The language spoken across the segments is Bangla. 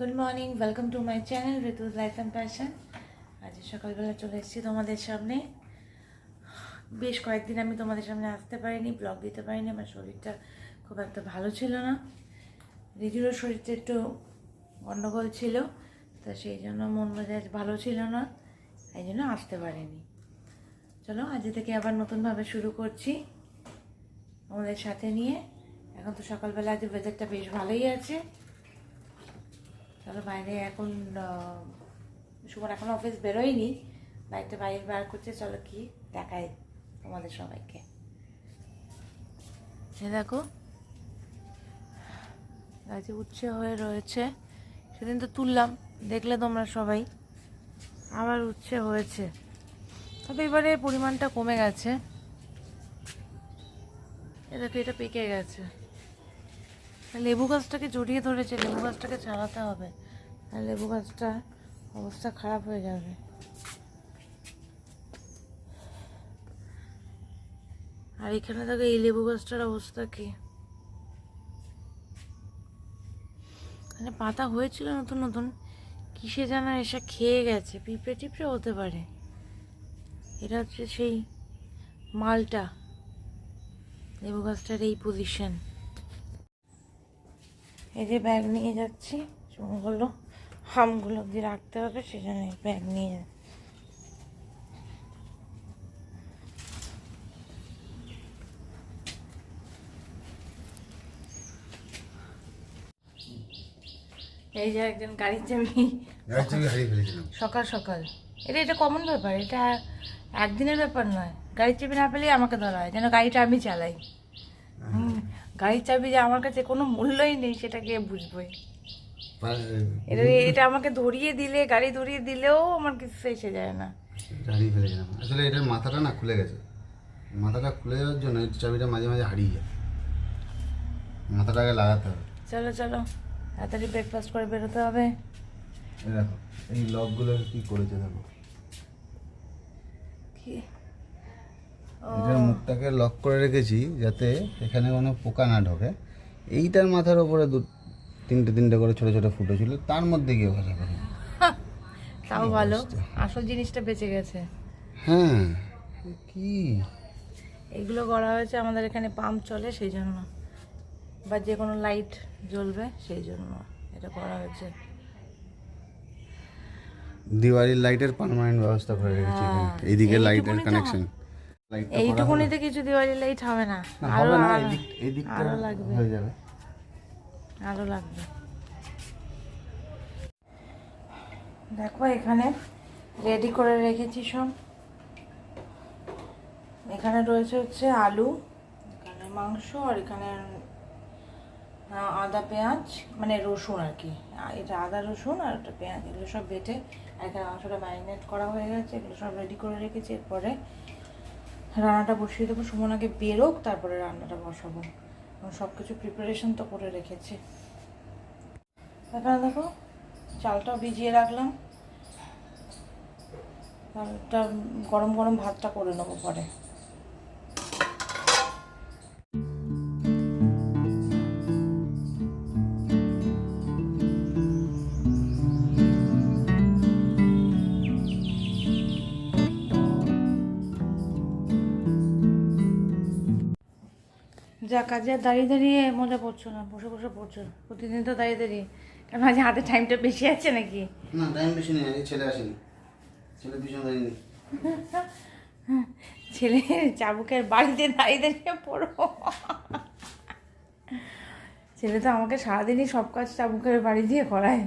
Good morning, welcome to my channel Ritu's life and passion. আজ সকালবেলা চলে এসেছি তোমাদের সামনে। বেশ কয়েকদিন আমি তোমাদের সামনে আসতে পারিনি, ব্লগ দিতে পারিনি। আমার শরীরটা খুব একটা ভালো ছিল না, ঋতুরও শরীরটা একটু গণ্ডগোল ছিল, তা সেই জন্য মন মেজাজ ভালো ছিল না, এই জন্য আসতে পারিনি। চলো আজ থেকে আবার নতুনভাবে শুরু করছি আমাদের সাথে নিয়ে। এখন তো সকালবেলা আজ ওয়েদারটা বেশ ভালোই আছে। চলো বাইরে এখন সুমন এখন অফিস বেরোয়নি, বাইকটা বাইরে বার করছে। চলো কি দেখাই তোমাদের সবাইকে। দেখো গাছে উচ্ছে হয়ে রয়েছে, সেদিন তো তুললাম, দেখলে তোমরা সবাই। আবার উচ্ছে হয়েছে, তবে এবারে পরিমাণটা কমে গেছে। দেখো এটা পেকে গেছে। লেবু গাছটাকে জড়িয়ে ধরেছে, লেবু গাছটাকে ছাড়াতে হবে, আর লেবু গাছটা অবস্থা খারাপ হয়ে যাবে। আর এখানে দেখো এই লেবু গাছটার অবস্থা কি, মানে পাতা হয়েছিল নতুন নতুন, কিসে যেন এসে খেয়ে গেছে, পিঁপড়ে টিপড়ে হতে পারে। এটা হচ্ছে সেই মালটা, লেবু গাছটার এই পজিশন। এই যে ব্যাগ নিয়ে যাচ্ছি, বললো আমগুলো দিয়ে রাখতে হবে, সেজন্য ব্যাগ নিয়ে যাচ্ছি। এই যে একজন গাড়ির চাবি হারিয়ে ফেলেছিলাম সকাল সকাল। এটা কমন ব্যাপার, এটা একদিনের ব্যাপার নয়। গাড়ির চাবি না পেলেই আমাকে ধরা হয়, যেন গাড়িটা আমি চালাই। গাড়ির চাবি যে আমার কাছে কোনো মূল্যই নেই সেটা কে বুঝবে। এটা আমাকে ধরিয়ে দিলে, গাড়ি ধরিয়ে দিলেও আমার কিছু এসে যায় না। হারিয়ে ফেলেছিলাম আসলে। এটার মাথাটা না খুলে গেছে, মাথাটা খুলে যাওয়ার জন্য চাবিটা মাঝে মাঝে হারিয়ে যায়, মাথাটা আগে লাগাতে হবে। চলো চলো তাড়াতাড়ি ব্রেকফাস্ট করে বেরোতে হবে। এই দেখো এই লকগুলো কি করেছে দেখো, কি এটার মুখটাকে লক করে রেখেছি যাতে এখানে কোনো পোকা না ঢোকে। এইটার মাথার ওপরে তিনটে করে ছোট ছোট ফুটো ছিল, তার মধ্যে গিয়ে ভাষা করে। তাও ভালো, আসল জিনিসটা বেঁচে গেছে। হ্যাঁ কি এগুলো করা হয়েছে আমাদের এখানে পাম্প চলে সেই জন্য, বা যে কোনো লাইট জ্বলবে সেই জন্য এটা করা হয়েছে। দিওয়ালির লাইটের পার্মানেন্ট ব্যবস্থা করে রেখেছি এখানে। এইদিকে লাইটের কানেকশন, এইটুকুনিতে কিছু দিওয়ালি লাইট হবে না, আরো আরো লাগবে, হয়ে যাবে, আরো লাগবে। দেখো এখানে রেডি করে রেখেছি সব। এখানে রয়েছে হচ্ছে আলু, এখানে মাংস, আর এখানে আদা পেঁয়াজ মানে রসুন আর কি। এটা আদা রসুন আর একটা পেঁয়াজ, এগুলো সব বেটে এখানে মাংসটা ম্যারিনেট করা হয়ে গেছে। এগুলো সব রেডি করে রেখেছি। এরপরে রান্নাটা বসিয়ে দেবো, সুমন আগে বেরোক তারপরে রান্নাটা বসাবো। সব কিছু প্রিপারেশন তো করে রেখেছি। এখানে দেখো চালটাও ভিজিয়ে রাখলাম, চালটা গরম গরম ভাতটা করে নেবো পরে। যা কাজে আর দাঁড়িয়ে দাঁড়িয়ে মজা পড়ছো না, বসে বসে পড়ছো প্রতিদিন তো দাঁড়িয়ে দাঁড়িয়ে। কারণ আজ হাতে টাইমটা বেশি আছে নাকি? না টাইম বেশি নেই, ছেলে আসেনি, ছেলে পিছনে দাঁড়িয়ে নেই। ছেলে চাবুকের বাড়িতে দাঁড়িয়ে দাঁড়িয়ে পড়ো। ছেলে তো আমাকে সারাদিনই সব কাজ চাবুকের বাড়ি দিয়ে করায়।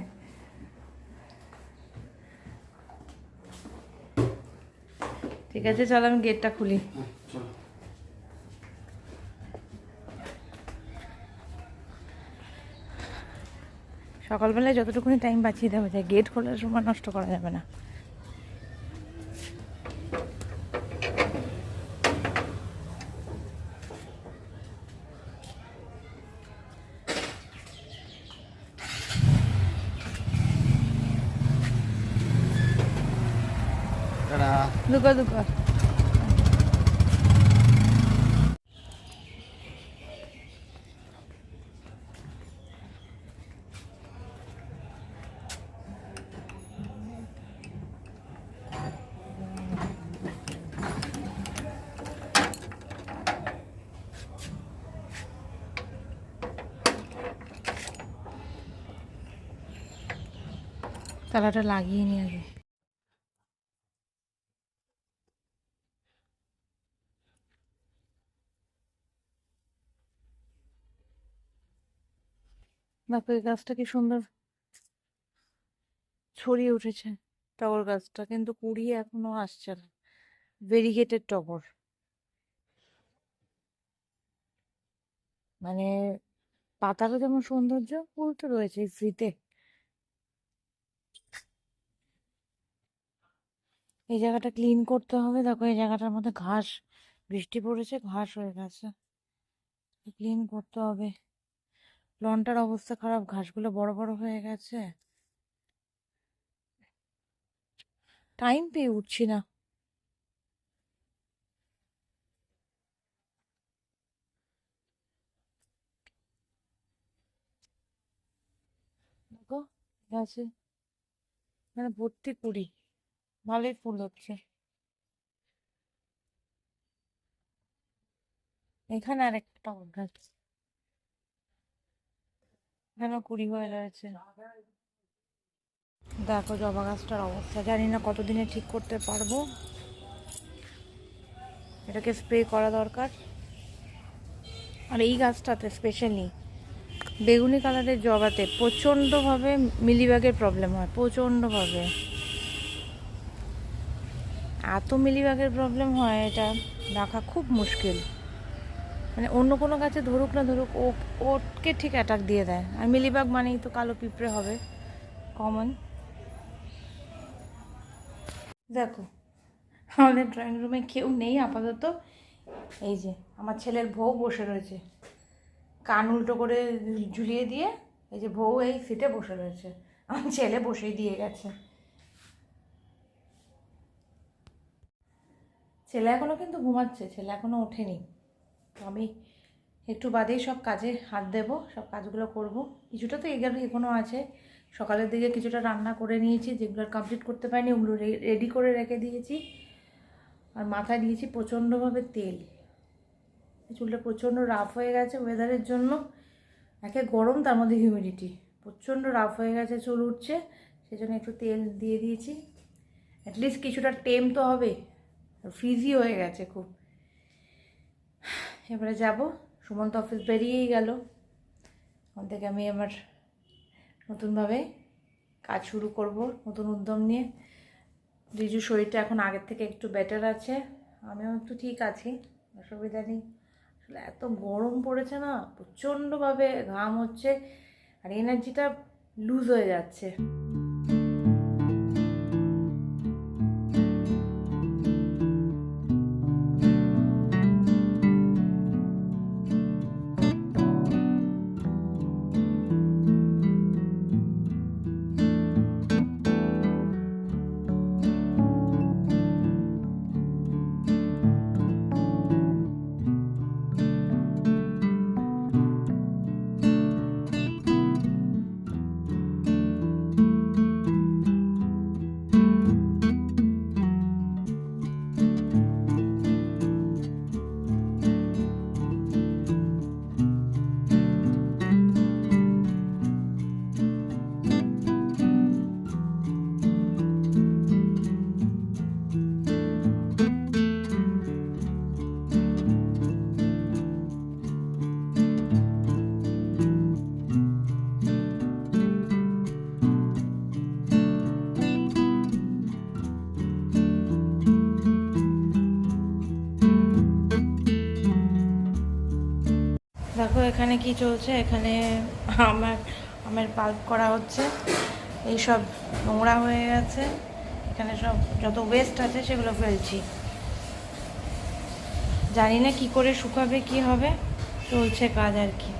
ঠিক আছে চলো আমি গেটটা খুলি। চলো সকালবেলায় যতটুকুনি টাইম বাঁচিয়ে দেওয়া যায়, গেট খোলার সময় নষ্ট করা যাবে না। দুটো দুটো তালাটা লাগিয়ে নিয়ে আগে। দেখো এই গাছটা কি সুন্দর ছড়িয়ে উঠেছে, টগর গাছটা, কিন্তু কুড়ি এখনো আসছে না। ভেরিগেটেড টগর, মানে পাতারও যেমন সৌন্দর্য, ফুল তো রয়েছে ফ্রিতে। এই জায়গাটা ক্লিন করতে হবে। দেখো এই জায়গাটার মধ্যে ঘাস, বৃষ্টি পড়েছে, ঘাস হয়ে গেছে, ক্লিন করতে হবে। লনটার অবস্থা খারাপ, ঘাসগুলো বড় বড় হয়ে গেছে, টাইম পেয়ে উঠছি না। দেখো গাছে মানে ভর্তি কুড়ি, ভালোই ফুল হচ্ছে। এখানে আর একটা টগর গাছ, এখানে কুড়ি হয়ে রয়েছে। দেখো জবা গাছটার অবস্থা, জানি না কতদিনে ঠিক করতে পারবো। এটাকে স্প্রে করা দরকার। আর এই গাছটাতে স্পেশালি বেগুনি কালারের জবাতে প্রচণ্ডভাবে মিলিবাগের প্রবলেম হয়, প্রচণ্ডভাবে। এত মিলিবাগের প্রবলেম হয়, এটা রাখা খুব মুশকিল। মানে অন্য কোনো গাছে ধরুক না ধরুক, ওকে ঠিক অ্যাটাক দিয়ে দেয়। আর মিলিবাগ মানেই তো কালো পিঁপড়ে হবে, কমন। দেখো আমাদের ড্রয়িং রুমে কেউ নেই আপাতত। এই যে আমার ছেলের বউ বসে রয়েছে, কান উল্টো করে ঝুলিয়ে দিয়ে। এই যে বউ এই সিটে বসে রয়েছে, আমার ছেলে বসেই দিয়ে গেছে। ছেলে এখনও কিন্তু ঘুমাচ্ছে, ছেলে এখনও ওঠেনি। আমি একটু বাদেই সব কাজে হাত দেবো, সব কাজগুলো করব। কিছুটা তো এখনও আছে। সকালের দিকে কিছুটা রান্না করে নিয়েছি, যেগুলো কমপ্লিট করতে পারিনি ওগুলো রেডি করে রেখে দিয়েছি। আর মাথায় দিয়েছি প্রচণ্ডভাবে তেল। চুলটা প্রচণ্ড রাফ হয়ে গেছে ওয়েদারের জন্য, একে গরম তার মধ্যে হিউমিডিটি, প্রচণ্ড রাফ হয়ে গেছে, চুল উঠছে। সেই জন্য একটু তেল দিয়ে দিয়েছি, অ্যাটলিস্ট কিছুটা টেম তো হবে। ফ্রিজি হয়ে গেছে খুব। এবারে যাব, সুমন্ত অফিস বেরিয়েই গেল, ওখান থেকে আমি আমার নতুনভাবে কাজ শুরু করব, নতুন উদ্যম নিয়ে। রিজুর শরীরটা এখন আগের থেকে একটু বেটার আছে, আমিও একটু ঠিক আছি, অসুবিধা নেই। আসলে এত গরম পড়েছে না, প্রচণ্ডভাবে ঘাম হচ্ছে, আর এনার্জিটা লুজ হয়ে যাচ্ছে। দেখো এখানে কি চলছে, এখানে আমার পাল্প করা হচ্ছে। এই সব নোংরা হয়ে গেছে, এখানে সব যত ওয়েস্ট আছে সেগুলো ফেলছি। জানি না কি করে শুকাবে, কি হবে, চলছে কাজ আর কি।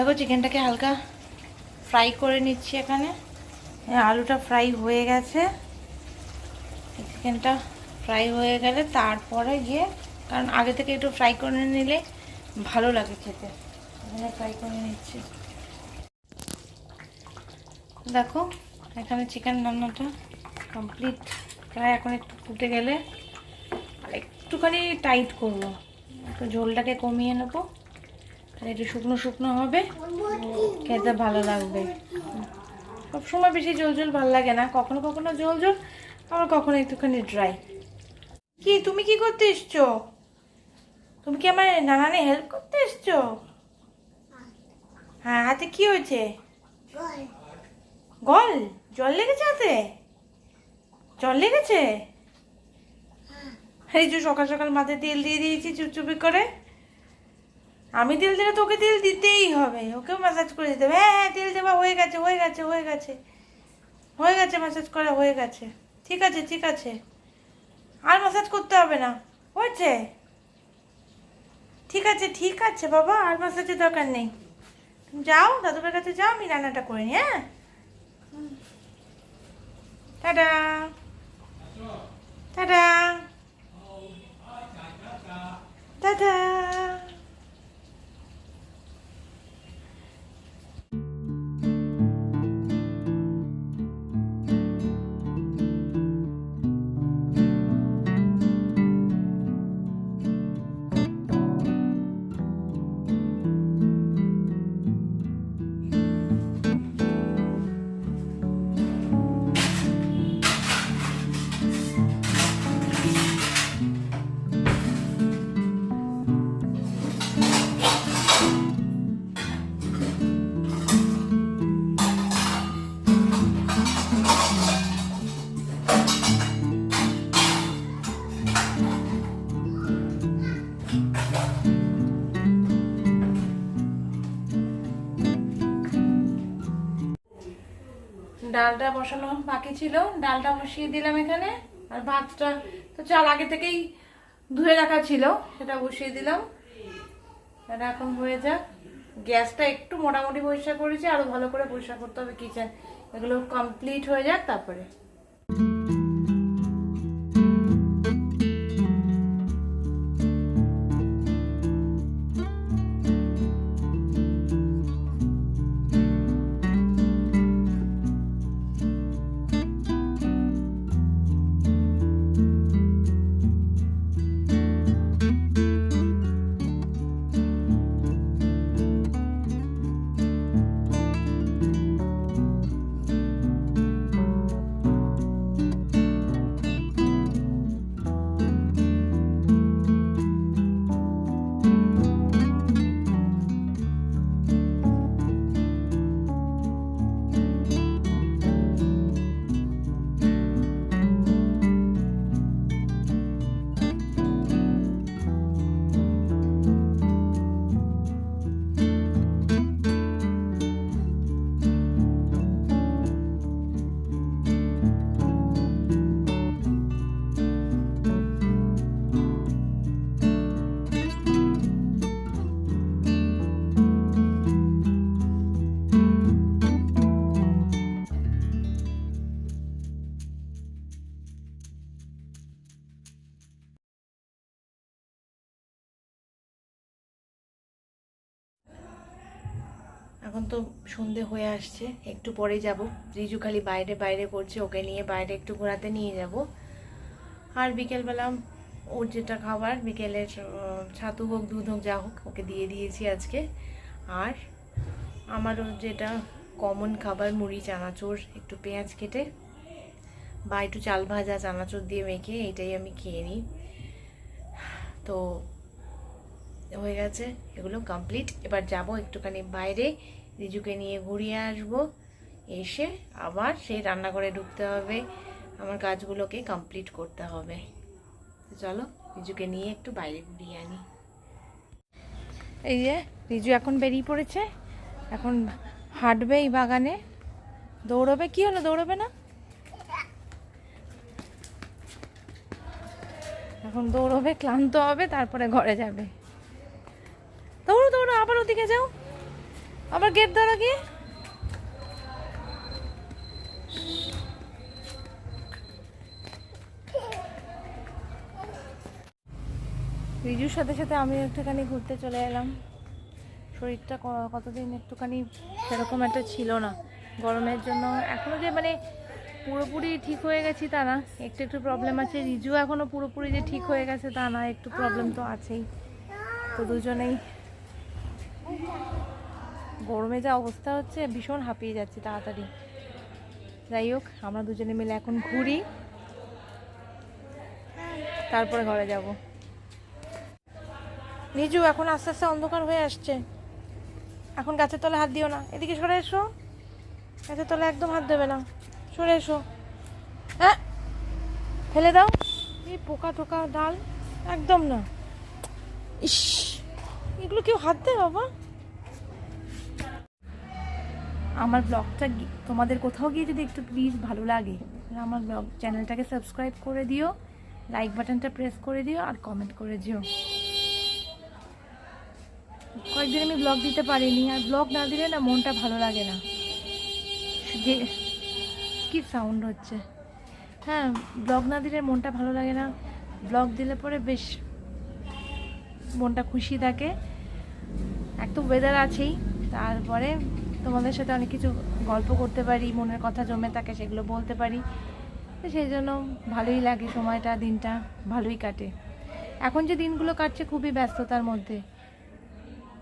দেখো চিকেনটাকে হালকা ফ্রাই করে নিচ্ছি এখানে। আলুটা ফ্রাই হয়ে গেছে, চিকেনটা ফ্রাই হয়ে গেলে তারপরে গিয়ে, কারণ আগে থেকে একটু ফ্রাই করে নিলে ভালো লাগে খেতে, এখানে ফ্রাই করে নিচ্ছি। দেখো এখানে চিকেন রান্নাটা কমপ্লিট প্রায়। এখন একটু ফুটে গেলে আর একটুখানি টাইট করবো, একটু ঝোলটাকে কমিয়ে নেবো, আর একটু শুকনো শুকনো হবে, খেতে ভালো লাগবে। সবসময় বেশি ঝোল ঝোল ভালো লাগে না, কখনো কখনো ঝোল ঝোল, আবার কখনো একটুখানি ড্রাই। কি তুমি কি করতে এসছো? তুমি কি আমার নানানে হেল্প করতে এসছো? হ্যাঁ, হাতে কি হয়েছে? গল জল লেগেছে হাতে? জল লেগেছে? এই যে সকাল সকাল মাথায় তেল দিয়ে দিয়েছি চুপচুপি করে। আমি তেল দিলে তো ওকে তেল দিতেই হবে, ওকেও ম্যাসাজ করে দিতে হবে। হ্যাঁ হ্যাঁ, তেল দেওয়া হয়ে গেছে, হয়ে গেছে, হয়ে গেছে, হয়ে গেছে, ম্যাসাজ করা হয়ে গেছে। ঠিক আছে ঠিক আছে, আর ম্যাসাজ করতে হবে না, হয়েছে। ঠিক আছে ঠিক আছে বাবা, আর ম্যাসাজের দরকার নেই। তুমি যাও, দাদুদের কাছে যাও, আমি রান্নাটা করে নিই। হ্যাঁ, টাটা টাটা টাটা। ডালটা বসানো বাকি ছিল, ডালটা বসিয়ে দিলাম এখানে। আর ভাতটা তো চাল আগে থেকেই ধুয়ে রাখা ছিল, সেটা বসিয়ে দিলাম। এটা এখন হয়ে যাক। গ্যাসটা একটু মোটামুটি পরিষ্কার করেছি, আরো ভালো করে পরিষ্কার করতে হবে কিচেন। এগুলো কমপ্লিট হয়ে যাক তারপরে। এখন তো সন্ধে হয়ে আসছে, একটু পরে যাব। রিজু খালি বাইরে বাইরে করছে, ওকে নিয়ে বাইরে একটু ঘোরাতে নিয়ে যাব। আর বিকেলবেলা ওর যেটা খাবার, বিকেলের ছাতু হোক দুধ হোক যা হোক ওকে দিয়ে দিয়েছি আজকে। আর আমারও যেটা কমন খাবার, মুড়ি চানাচুর একটু পেঁয়াজ কেটে বা একটু চাল ভাজা চানাচুর দিয়ে মেখে, এটাই আমি খেয়ে নিই। তো হয়ে গেছে এগুলো কমপ্লিট। এবার যাব একটুখানি বাইরে, রিজুকে নিয়ে ঘুরিয়ে আসব, এসে আবার সেই রান্নাঘরে ঢুকতে হবে, আমার কাজগুলোকে কমপ্লিট করতে হবে। চলো রিজুকে নিয়ে একটু বাইরে ঘুরিয়ে আনি। এই যে রিজু এখন বেরিয়ে পড়েছে, এখন হাঁটবে এই বাগানে, দৌড়বে। কি হলো, দৌড়বে না? এখন দৌড়বে, ক্লান্ত হবে, তারপরে ঘরে যাবে। দৌড়ো দৌড়ো, আবার ওদিকে যাও, আবার গেট ধরো কি? রিজুর সাথে সাথে আমি একটুখানি ঘুরতে চলে এলাম। শরীরটা কতদিন একটুখানি সেরকম একটা ছিল না গরমের জন্য। এখনও যে মানে পুরোপুরি ঠিক হয়ে গেছি তা না, একটু একটু প্রবলেম আছে। রিজু এখনও পুরোপুরি যে ঠিক হয়ে গেছে তা না, একটু প্রবলেম তো আছেই। তো দুজনেই গরমে যা অবস্থা হচ্ছে, ভীষণ হাঁপিয়ে যাচ্ছি তাড়াতাড়ি। যাই হোক, আমরা দুজনে মিলে এখন ঘুরি, তারপরে ঘরে যাব। রিজু, এখন আস্তে আস্তে অন্ধকার হয়ে আসছে, এখন গাছের তলে হাত দিও না। এদিকে সরে এসো, গাছের তলে একদম হাত দেবে না, সরে এসো। হ্যাঁ, ফেলে দাও। এই পোকা টোকা ডাল একদম না। ইস, এগুলো কেউ হাত দেয় বাবা? আমার ব্লগটা তোমাদের কোথাও গিয়ে যদি একটু প্লিজ ভালো লাগে, আমার ব্লগ চ্যানেলটাকে সাবস্ক্রাইব করে দিও, লাইক বাটনটা প্রেস করে দিও, আর কমেন্ট করে দিও। কয়েকদিন আমি ব্লগ দিতে পারিনি, আর ব্লগ না দিলে না মনটা ভালো লাগে না। যে কি সাউন্ড হচ্ছে, হ্যাঁ, ব্লগ না দিলে মনটা ভালো লাগে না। ব্লগ দিলে পরে বেশ মনটা খুশি থাকে। এক তো ওয়েদার আছেই, তারপরে তোমাদের সাথে অনেক কিছু গল্প করতে পারি, মনের কথা জমে থাকে সেগুলো বলতে পারি, তো সেই জন্য ভালোই লাগে, সময়টা দিনটা ভালোই কাটে। এখন যে দিনগুলো কাটছে খুবই ব্যস্ততার মধ্যে,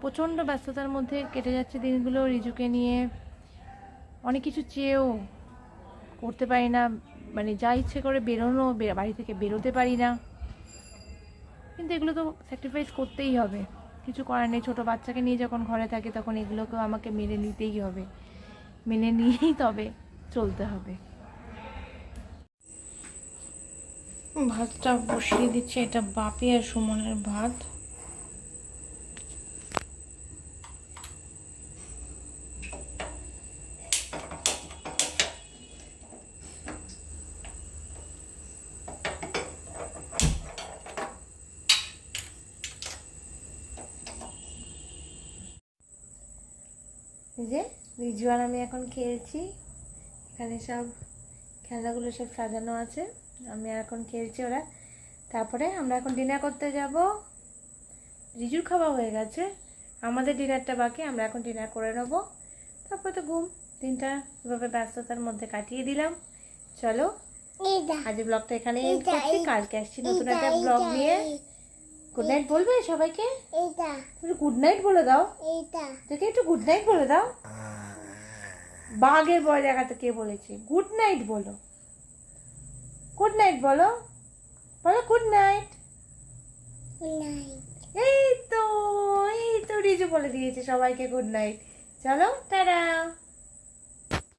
প্রচণ্ড ব্যস্ততার মধ্যে কেটে যাচ্ছে দিনগুলো। রিজুকে নিয়ে অনেক কিছু চেয়েও করতে পারি না, মানে যা ইচ্ছে করে বেরোনো, বাড়ি থেকে বেরোতে পারি না। কিন্তু এগুলো তো স্যাক্রিফাইস করতেই হবে, কিছু করার নেই। ছোটো বাচ্চাকে নিয়ে যখন ঘরে থাকে তখন এগুলোকেও আমাকে মেনে নিতেই হবে, মেনে নিয়েই তবে চলতে হবে। ভাতটা বসিয়ে দিচ্ছি, এটা বাপি আর সুমনের ভাত। যে রিজু আর আমি এখন খেলছি, এখানে সব খেলনাগুলো সব সাজানো আছে, আমি এখন খেলছি ওরা। তারপরে আমরা এখন ডিনার করতে যাব। রিজুর খাওয়া হয়ে গেছে, আমাদের ডিনারটা বাকি, আমরা এখন ডিনার করে নেব, তারপরে তো ঘুম। দিনটা এভাবে ব্যস্ততার মধ্যে কাটিয়ে দিলাম। চলো, আজ ব্লগটা এখানে এন্ড করছি, কালকে আসছি নতুন একটা ব্লগ নিয়ে। গুড নাইট বলবে সবাইকে? গুড নাইট বলে দাও, তোকে একটু গুড নাইট বলে দাও। বাঘের বয় জায়গাতে কে বলেছে গুড নাইট বলো? গুড নাইট বলো, বলো গুড নাইট। এই তো রিজু বলে দিয়েছে সবাইকে গুড নাইট। চলো, টাটা।